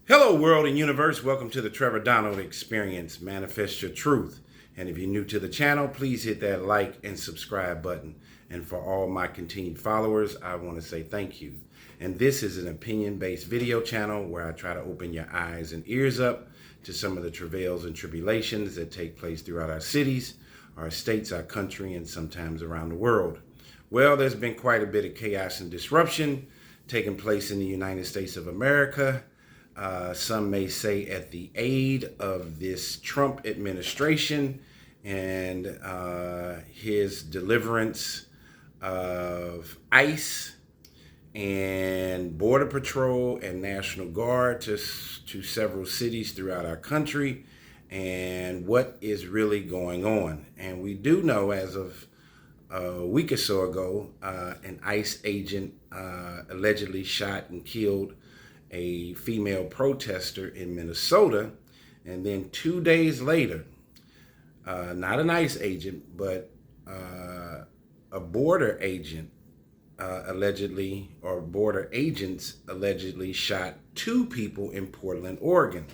Hello, world and universe. Welcome to the Trevor Donald Experience. Manifest your truth. And if you're new to the channel, please hit that like and subscribe button. And for all my continued followers, I want to say thank you. And this is an opinion-based video channel where I try to open your eyes and ears up to some of the travails and tribulations that take place throughout our cities, our states, our country, and sometimes around the world. Well, there's been quite a bit of chaos and disruption taking place in the United States of America. Some may say at the aid of this Trump administration and his deliverance of ICE and Border Patrol and National Guard to several cities throughout our country, and what is really going on. And we do know, as of a week or so ago, an ICE agent allegedly shot and killed a female protester in Minnesota. And then 2 days later, not an ICE agent, but a border agent allegedly, or border agents allegedly shot 2 people in Portland, Oregon.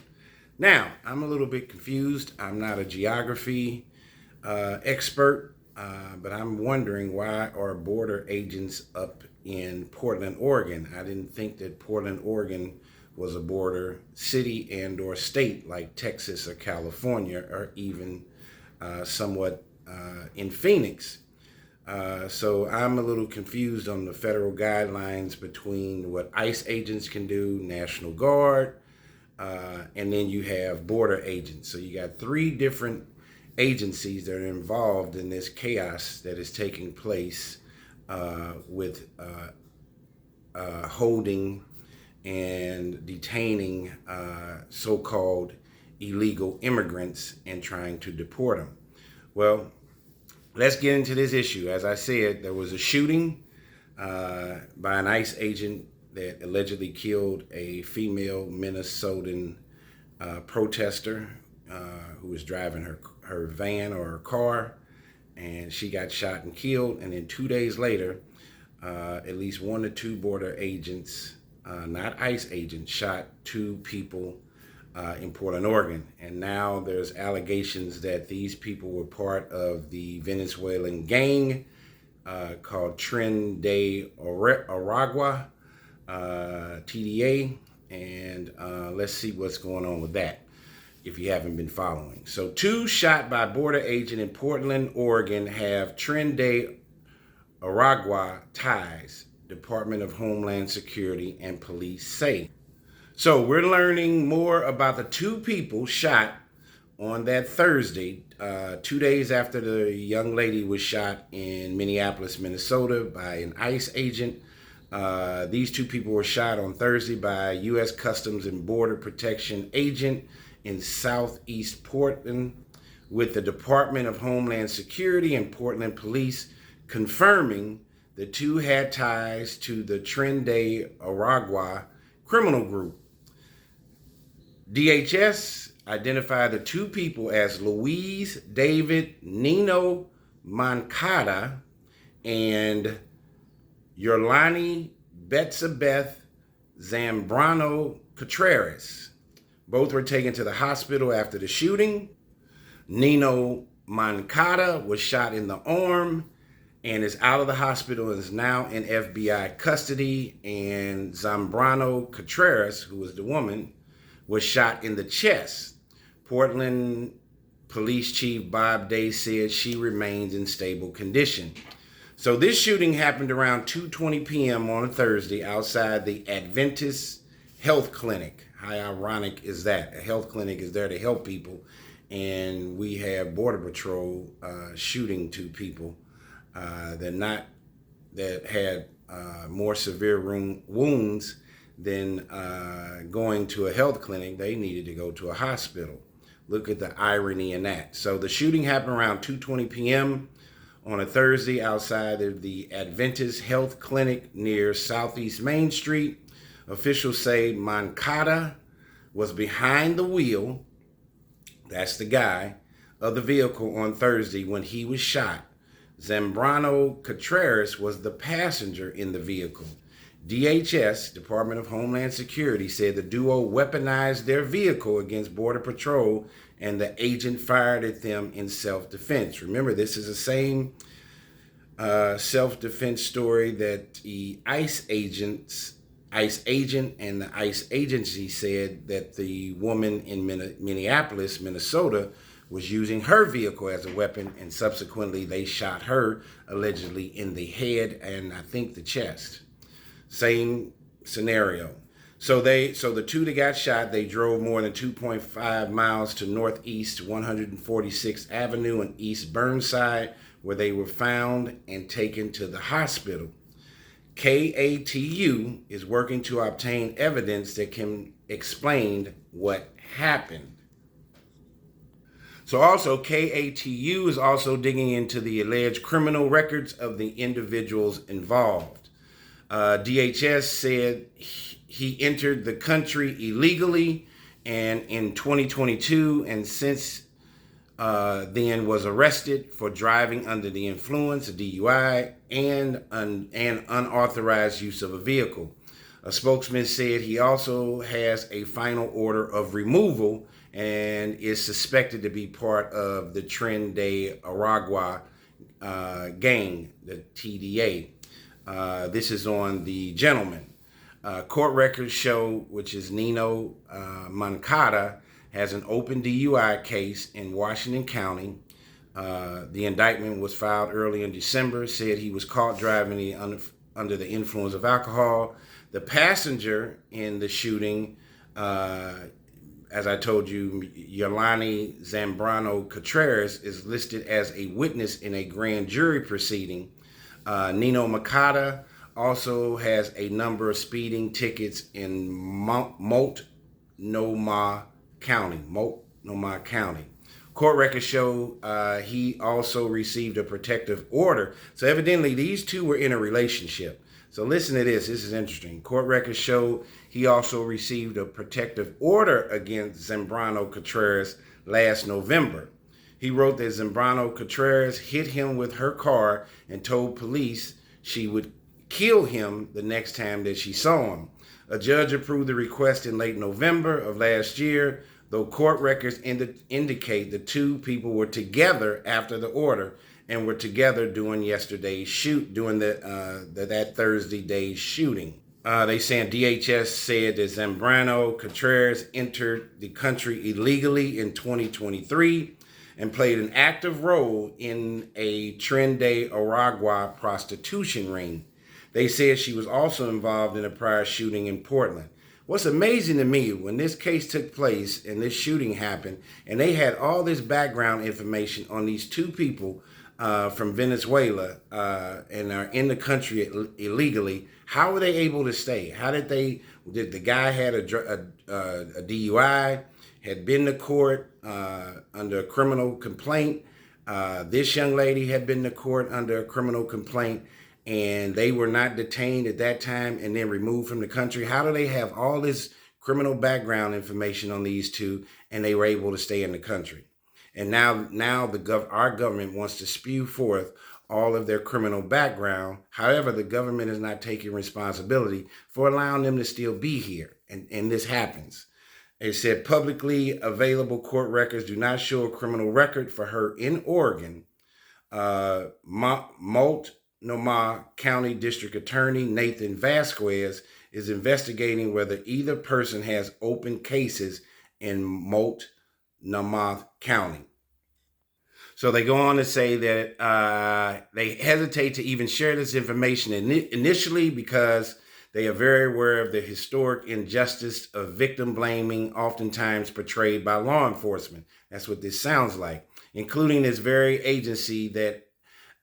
Now, I'm a little bit confused. I'm not a geography expert, but I'm wondering, why are border agents up in Portland, Oregon? I didn't think that Portland, Oregon was a border city and or state like Texas or California, or even somewhat in Phoenix. So I'm a little confused on the federal guidelines between what ICE agents can do, National Guard, and then you have border agents. So you got 3 different agencies that are involved in this chaos that is taking place with holding and detaining so-called illegal immigrants and trying to deport them. Well, let's get into this issue. As I said, there was a shooting by an ICE agent that allegedly killed a female Minnesotan protester who was driving her van or her car, and she got shot and killed. And then 2 days later, at least 1 or 2 border agents, not ICE agents, shot 2 people in Portland, Oregon. And now there's allegations that these people were part of the Venezuelan gang called Tren de Aragua, TDA. And let's see what's going on with that, if you haven't been following. So 2 shot by border agent in Portland, Oregon have Tren de Aragua ties, Department of Homeland Security and police say. So we're learning more about the 2 people shot on that Thursday, 2 days after the young lady was shot in Minneapolis, Minnesota by an ICE agent. These 2 people were shot on Thursday by a U.S. Customs and Border Protection agent in Southeast Portland, with the Department of Homeland Security and Portland Police confirming the 2 had ties to the Tren de Aragua criminal group. DHS identified the 2 people as Luis David Nino Moncada and Yorlani Betsabeth Zambrano Contreras. Both were taken to the hospital after the shooting. Nino Moncada was shot in the arm and is out of the hospital and is now in FBI custody. And Zambrano Contreras, who was the woman, was shot in the chest. Portland Police Chief Bob Day said she remains in stable condition. So this shooting happened around 2:20 p.m. on a Thursday outside the Adventist Health Clinic. How ironic is that? A health clinic is there to help people, and we have Border Patrol shooting 2 people that had more severe wounds than going to a health clinic. They needed to go to a hospital. Look at the irony in that. So the shooting happened around 2:20 p.m. on a Thursday outside of the Adventist Health Clinic near Southeast Main Street. Officials say Moncada was behind the wheel, that's the guy, of the vehicle on Thursday when he was shot. Zambrano Contreras was the passenger in the vehicle. DHS, Department of Homeland Security, said the duo weaponized their vehicle against Border Patrol and the agent fired at them in self-defense. Remember, this is the same self-defense story that the ICE agent and the ICE agency said that the woman in Minneapolis, Minnesota, was using her vehicle as a weapon, and subsequently they shot her allegedly in the head and I think the chest. Same scenario. So the two that got shot, they drove more than 2.5 miles to Northeast 146th Avenue and East Burnside, where they were found and taken to the hospital. KATU is working to obtain evidence that can explain what happened. So also, KATU is also digging into the alleged criminal records of the individuals involved. DHS said he entered the country illegally and in 2022, and since then was arrested for driving under the influence, a DUI, and unauthorized use of a vehicle. A spokesman said he also has a final order of removal and is suspected to be part of the Tren de Aragua gang, the TDA. This is on the gentleman. Court records show, which is Nino Moncada, has an open DUI case in Washington County. The indictment was filed early in December, said he was caught driving under the influence of alcohol. The passenger in the shooting, as I told you, Yolani Zambrano Contreras, is listed as a witness in a grand jury proceeding. Nino Moncada also has a number of speeding tickets in Multnomah County. Court records show he also received a protective order. So evidently these two were in a relationship. So listen to this. This is interesting. Court records show he also received a protective order against Zambrano Contreras last November. He wrote that Zambrano Contreras hit him with her car and told police she would kill him the next time that she saw him. A judge approved the request in late November of last year, though court records indicate the two people were together after the order and were together during that Thursday day's shooting. They saying DHS said that Zambrano Contreras entered the country illegally in 2023 and played an active role in a Tren de Aragua prostitution ring. They said she was also involved in a prior shooting in Portland. What's amazing to me, when this case took place and this shooting happened, and they had all this background information on these two people from Venezuela and are in the country illegally, how were they able to stay? Did the guy had a DUI, had been to court under a criminal complaint? This young lady had been to court under a criminal complaint, and they were not detained at that time and then removed from the country. How do they have all this criminal background information on these two and they were able to stay in the country? And now our government wants to spew forth all of their criminal background. However, the government is not taking responsibility for allowing them to still be here. And this happens. It said publicly available court records do not show a criminal record for her in Oregon. Multnomah County District Attorney Nathan Vasquez is investigating whether either person has open cases in Multnomah County. So they go on to say that they hesitate to even share this information initially because they are very aware of the historic injustice of victim blaming, oftentimes portrayed by law enforcement. That's what this sounds like, including this very agency that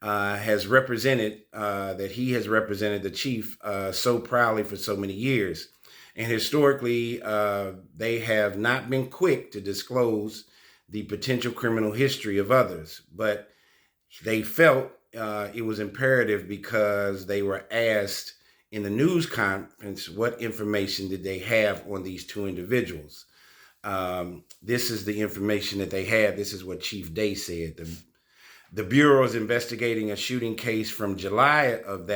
has represented, that he has represented the chief so proudly for so many years. And historically, they have not been quick to disclose the potential criminal history of others, but they felt it was imperative because they were asked in the news conference what information did they have on these two individuals. This is the information that they had. This is what Chief Day said. The Bureau is investigating a shooting case from July of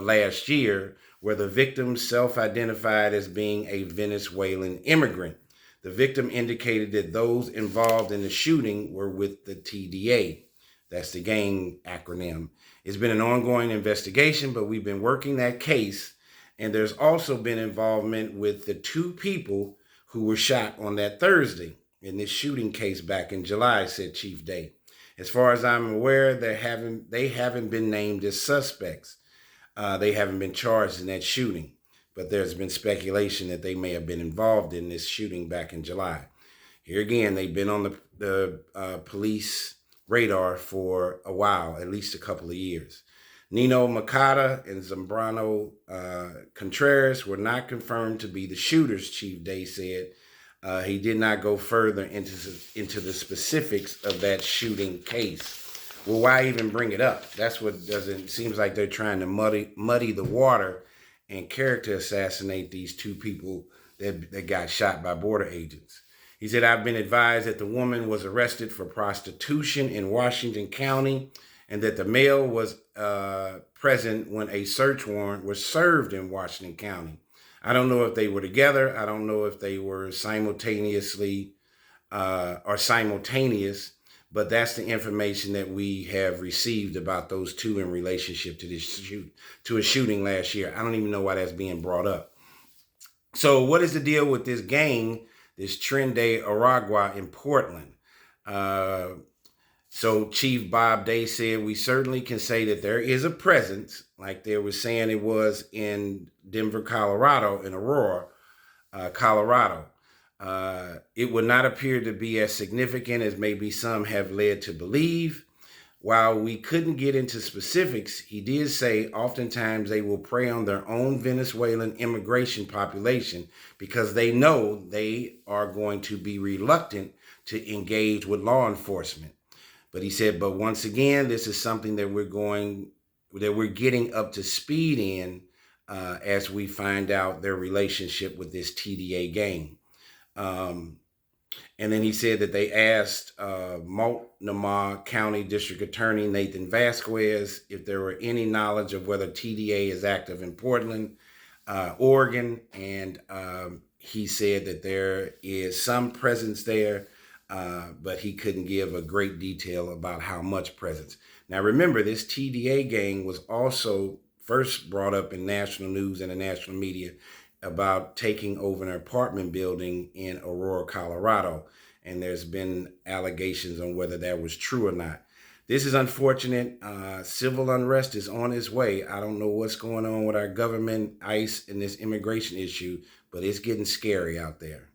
last year where the victim self-identified as being a Venezuelan immigrant. The victim indicated that those involved in the shooting were with the TDA. That's the gang acronym. It's been an ongoing investigation, but we've been working that case. And there's also been involvement with the two people who were shot on that Thursday in this shooting case back in July, said Chief Day. As far as I'm aware, they haven't been named as suspects. They haven't been charged in that shooting, but there's been speculation that they may have been involved in this shooting back in July. Here again, they've been on the police radar for a while, at least a couple of years. Nino Makata and Zambrano Contreras were not confirmed to be the shooters, Chief Day said. He did not go further into the specifics of that shooting case. Well, why even bring it up? That's what doesn't, seems like they're trying to muddy the water and character assassinate these two people that got shot by border agents. He said, I've been advised that the woman was arrested for prostitution in Washington County and that the male was present when a search warrant was served in Washington County. I don't know if they were together. I don't know if they were simultaneous, but that's the information that we have received about those two in relationship to a shooting last year. I don't even know why that's being brought up. So what is the deal with this gang, this Tren de Aragua in Portland? So Chief Bob Day said, we certainly can say that there is a presence, like they were saying it was in Denver, Colorado, in Aurora, Colorado. It would not appear to be as significant as maybe some have led to believe. While we couldn't get into specifics, he did say oftentimes they will prey on their own Venezuelan immigration population because they know they are going to be reluctant to engage with law enforcement. But he said, but once again, this is something that we're getting up to speed in as we find out their relationship with this TDA gang. And then he said that they asked Multnomah County District Attorney Nathan Vasquez if there were any knowledge of whether TDA is active in Portland, Oregon. And he said that there is some presence there, but he couldn't give a great detail about how much presence. Now, remember, this TDA gang was also first brought up in national news and the national media about taking over an apartment building in Aurora, Colorado. And there's been allegations on whether that was true or not. This is unfortunate. Civil unrest is on its way. I don't know what's going on with our government, ICE, and this immigration issue, but it's getting scary out there.